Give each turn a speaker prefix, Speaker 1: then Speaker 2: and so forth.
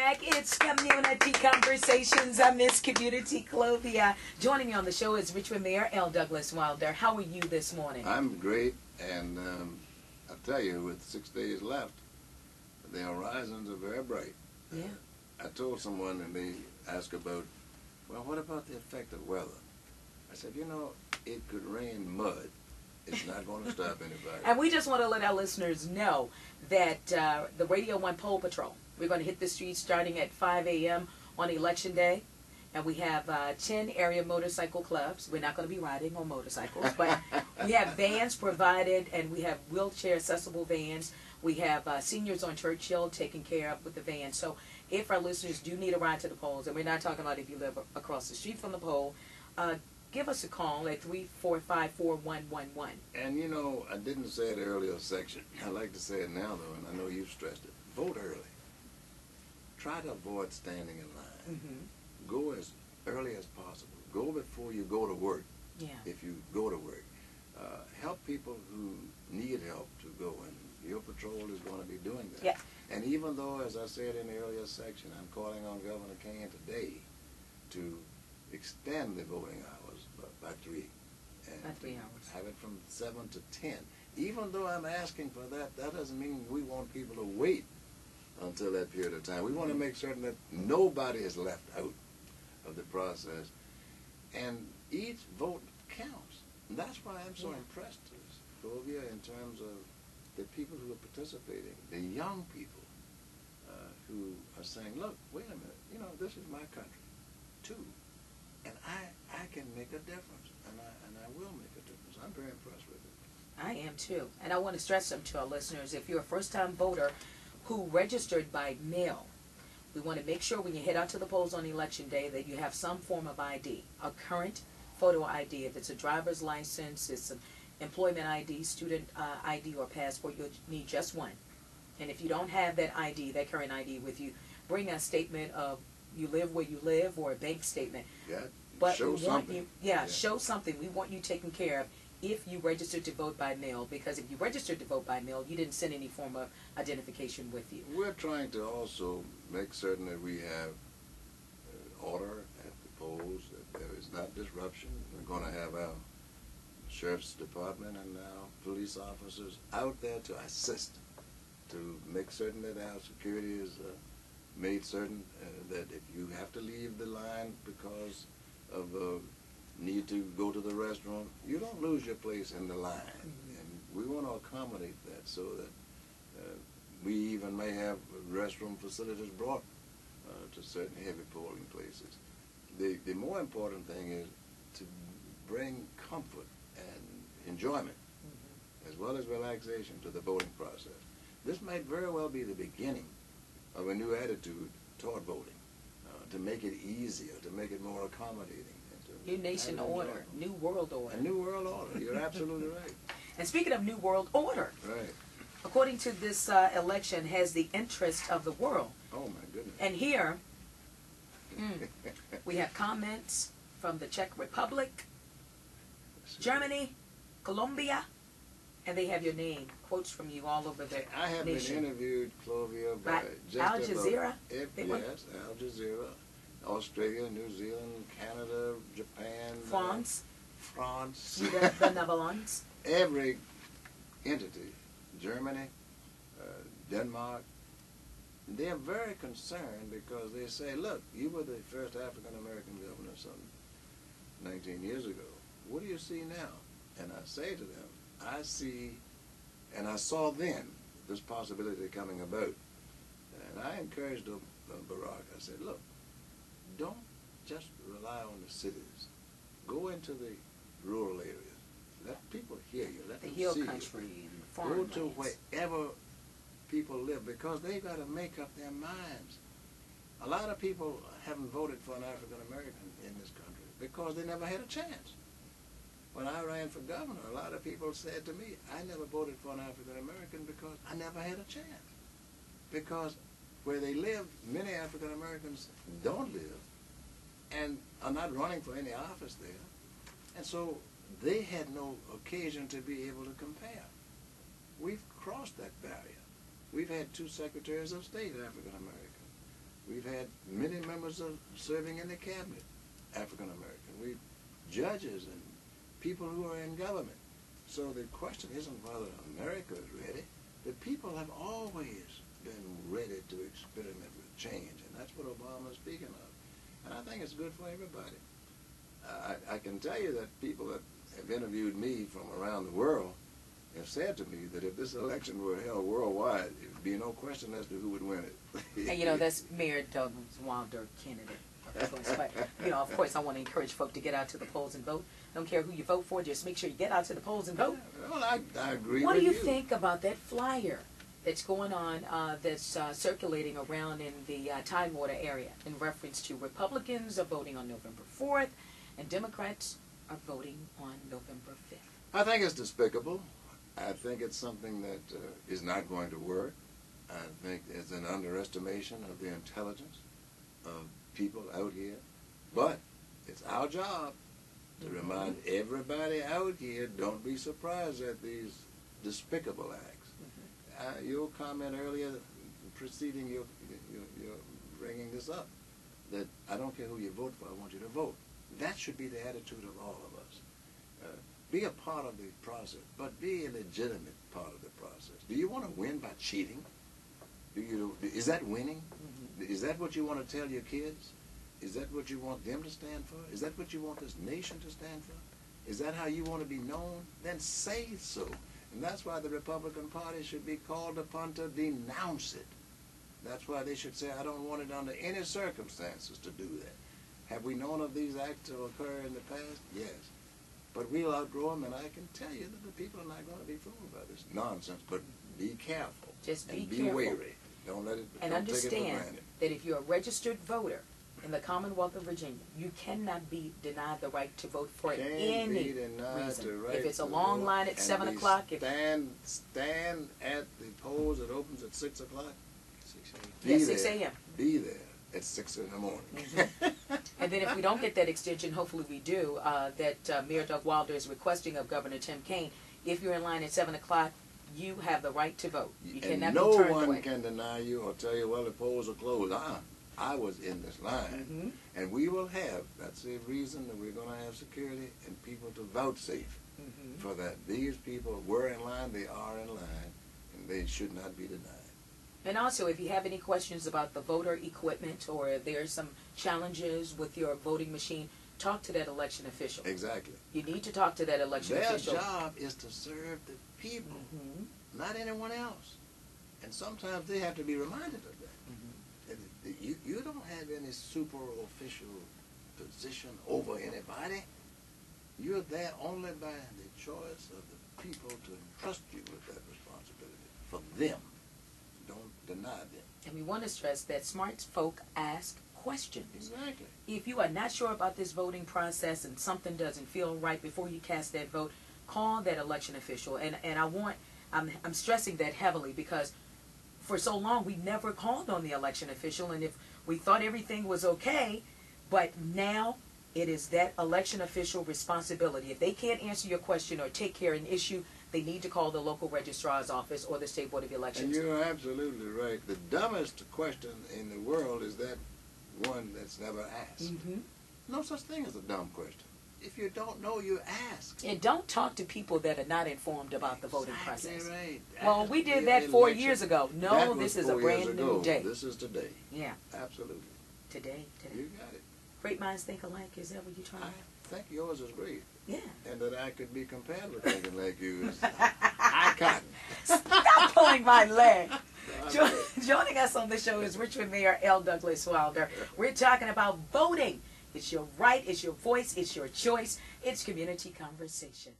Speaker 1: back. It's Community Conversations. I miss Community Clovia. Joining me on the show is Richmond Mayor L. Douglas Wilder. How are you this morning?
Speaker 2: I'm great, and I'll tell you, with 6 days left, the horizons are very bright.
Speaker 1: Yeah.
Speaker 2: I told someone, and they asked about, well, what about the effect of weather? I said, you know, it could rain mud. It's not going to stop anybody.
Speaker 1: And we just want to let our listeners know that the Radio 1 Pole Patrol, we're going to hit the streets starting at 5 a.m. on Election Day. And we have 10 area motorcycle clubs. We're not going to be riding on motorcycles, but we have vans provided, and we have wheelchair-accessible vans. We have seniors on Churchill taken care of with the van. So if our listeners do need a ride to the polls, and we're not talking about if you live across the street from the poll, give us a call at 345-4111.
Speaker 2: And, you know, I didn't say it earlier section. I like to say it now, though, and I know you've stressed it. Vote early. Try to avoid standing in line.
Speaker 1: Mm-hmm.
Speaker 2: Go as early as possible. Go before you go to work.
Speaker 1: Yeah.
Speaker 2: If you go to work. Help people who need help to go, and your patrol is going to be doing that.
Speaker 1: Yeah.
Speaker 2: And even though, as I said in the earlier section, I'm calling on Governor Kane today to extend the voting hours by 3. And
Speaker 1: by 3 hours.
Speaker 2: Have it from 7 to 10. Even though I'm asking for that, that doesn't mean we want people to wait until that period of time. We want to make certain that nobody is left out of the process. And each vote counts. And that's why I'm so impressed, Clovia, in terms of the people who are participating, the young people who are saying, look, wait a minute, you know, this is my country, too. And I can make a difference, and I will make a difference. I'm very impressed with it.
Speaker 1: I am too. And I want to stress them to our listeners, if you're a first-time voter who registered by mail, we want to make sure when you head out to the polls on Election Day that you have some form of ID, a current photo ID. If it's a driver's license, it's an employment ID, student ID, or passport, you'll need just one. And if you don't have that ID, that current ID with you, bring a statement of you live where you live or a bank statement.
Speaker 2: Yeah,
Speaker 1: but
Speaker 2: show
Speaker 1: we want
Speaker 2: something.
Speaker 1: you, show something. We want you taken care of if you registered to vote by mail, because if you registered to vote by mail, you didn't send any form of identification with you.
Speaker 2: We're trying to also make certain that we have order at the polls, that there is not disruption. We're going to have our sheriff's department and our police officers out there to assist, to make certain that our security is made certain that if you have to leave the line because of need to go to the restroom, you don't lose your place in the line. Mm-hmm. And we want to accommodate that so that we even may have restroom facilities brought to certain heavy polling places. The more important thing is to bring comfort and enjoyment, mm-hmm. as well as relaxation to the voting process. This might very well be the beginning of a new attitude toward voting, to make it easier, to make it more accommodating.
Speaker 1: New nation order, new world order.
Speaker 2: A new world order, you're absolutely right.
Speaker 1: And speaking of new world order,
Speaker 2: right.
Speaker 1: According to this election, has the interest of the world.
Speaker 2: Oh my goodness.
Speaker 1: And here, we have comments from the Czech Republic, Germany, Colombia, and they have your name, quotes from you all over the
Speaker 2: I have
Speaker 1: nation.
Speaker 2: been interviewed, Clovia, by
Speaker 1: Al Jazeera?
Speaker 2: Yes, Al Jazeera, Australia, New Zealand, Canada, Japan,
Speaker 1: France,
Speaker 2: the
Speaker 1: Netherlands,
Speaker 2: every entity, Germany, Denmark. They are very concerned because they say, look, you were the first African-American governor some 19 years ago. What do you see now? And I say to them, I see, and I saw then, this possibility coming about. And I encouraged Barack, I said, look, don't just rely on the cities. Go into the rural areas. Let people hear you. Let them see you.
Speaker 1: The hill country and farmlands.
Speaker 2: Go to wherever people live, because they've got to make up their minds. A lot of people haven't voted for an African American in this country because they never had a chance. When I ran for governor, a lot of people said to me, I never voted for an African American because I never had a chance. Because where they live, many African Americans don't live and are not running for any office there. And so they had no occasion to be able to compare. We've crossed that barrier. We've had 2 secretaries of state African American. We've had many members of serving in the cabinet, African American. We've judges and people who are in government. So the question isn't whether America is ready. The people have always been ready to experiment with change, and that's what Obama is speaking of. And I think it's good for everybody. I can tell you that people that have interviewed me from around the world have said to me that if this election were held worldwide, it would be no question as to who would win it.
Speaker 1: And, you know, that's Mayor Doug Wilder candidate. But, you know, of course, I want to encourage folk to get out to the polls and vote. Don't care who you vote for, just make sure you get out to the polls and vote.
Speaker 2: Well, I agree
Speaker 1: What
Speaker 2: with
Speaker 1: do
Speaker 2: you.
Speaker 1: you think about that flyer that's going on, that's circulating around in the Tidewater area in reference to Republicans are voting on November 4th and Democrats are voting on November 5th?
Speaker 2: I think it's despicable. I think it's something that is not going to work. I think it's an underestimation of the intelligence of people out here. But it's our job to remind everybody out here, don't be surprised at these despicable acts. Your comment earlier, preceding your bringing this up, that I don't care who you vote for, I want you to vote. That should be the attitude of all of us. Be a part of the process, but be a legitimate part of the process. Do you want to win by cheating? Is that winning? Is that what you want to tell your kids? Is that what you want them to stand for? Is that what you want this nation to stand for? Is that how you want to be known? Then say so. And that's why the Republican Party should be called upon to denounce it. That's why they should say, I don't want it under any circumstances to do that. Have we known of these acts to occur in the past? Yes. But we'll outgrow them, and I can tell you that the people are not going to be fooled by this nonsense. But be careful.
Speaker 1: Just be
Speaker 2: and
Speaker 1: careful.
Speaker 2: wary. Don't let it.
Speaker 1: And
Speaker 2: don't take it for
Speaker 1: understand
Speaker 2: granted.
Speaker 1: that if you're a registered voter in the Commonwealth of Virginia, you cannot be denied the right to vote for any reason. If it's a long line at 7 o'clock,
Speaker 2: stand at the polls that opens at 6 o'clock.
Speaker 1: 6 a.m.
Speaker 2: Be there at 6 in the morning.
Speaker 1: And then if we don't get that extension, hopefully we do, that Mayor Doug Wilder is requesting of Governor Tim Kaine, if you're in line at 7 o'clock, you have the right to vote. You cannot be turned away.
Speaker 2: No one can deny you or tell you, well, the polls are closed. I was in this line. And we will have, that's the reason that we're going to have security and people to vouchsafe for that. These people were in line, they are in line, and they should not be denied.
Speaker 1: And also, if you have any questions about the voter equipment or if there are some challenges with your voting machine, talk to that election official.
Speaker 2: Exactly.
Speaker 1: You need to talk to that election official.
Speaker 2: Their job is to serve the people, not anyone else. And sometimes they have to be reminded of that. You don't have any super official position over anybody. You're there only by the choice of the people to entrust you with that responsibility for them. Don't deny them.
Speaker 1: And we want to stress that smart folk ask questions.
Speaker 2: Exactly.
Speaker 1: If you are not sure about this voting process and something doesn't feel right before you cast that vote, call that election official. And I'm stressing that heavily because for so long we never called on the election official, and if we thought everything was okay, but now it is that election official responsibility. If they can't answer your question or take care of an issue, they need to call the local registrar's office or the State Board of Elections.
Speaker 2: And you're absolutely right. The dumbest question in the world is that one that's never asked. No such thing as a dumb question. If you don't know, you ask.
Speaker 1: And don't talk to people that are not informed about the voting process.
Speaker 2: Right.
Speaker 1: Well, we did that 4 years ago. No, this is a brand new day.
Speaker 2: This is today.
Speaker 1: Yeah.
Speaker 2: Absolutely.
Speaker 1: Today.
Speaker 2: You got it.
Speaker 1: Great minds think alike. Is that what you're trying to
Speaker 2: I think yours is great.
Speaker 1: Yeah.
Speaker 2: And that I could be compared with thinking like you is icon.
Speaker 1: Stop pulling my leg. Joining us on the show is Richmond Mayor L. Douglas Wilder. We're talking about voting. It's your right, it's your voice, it's your choice. It's community conversation.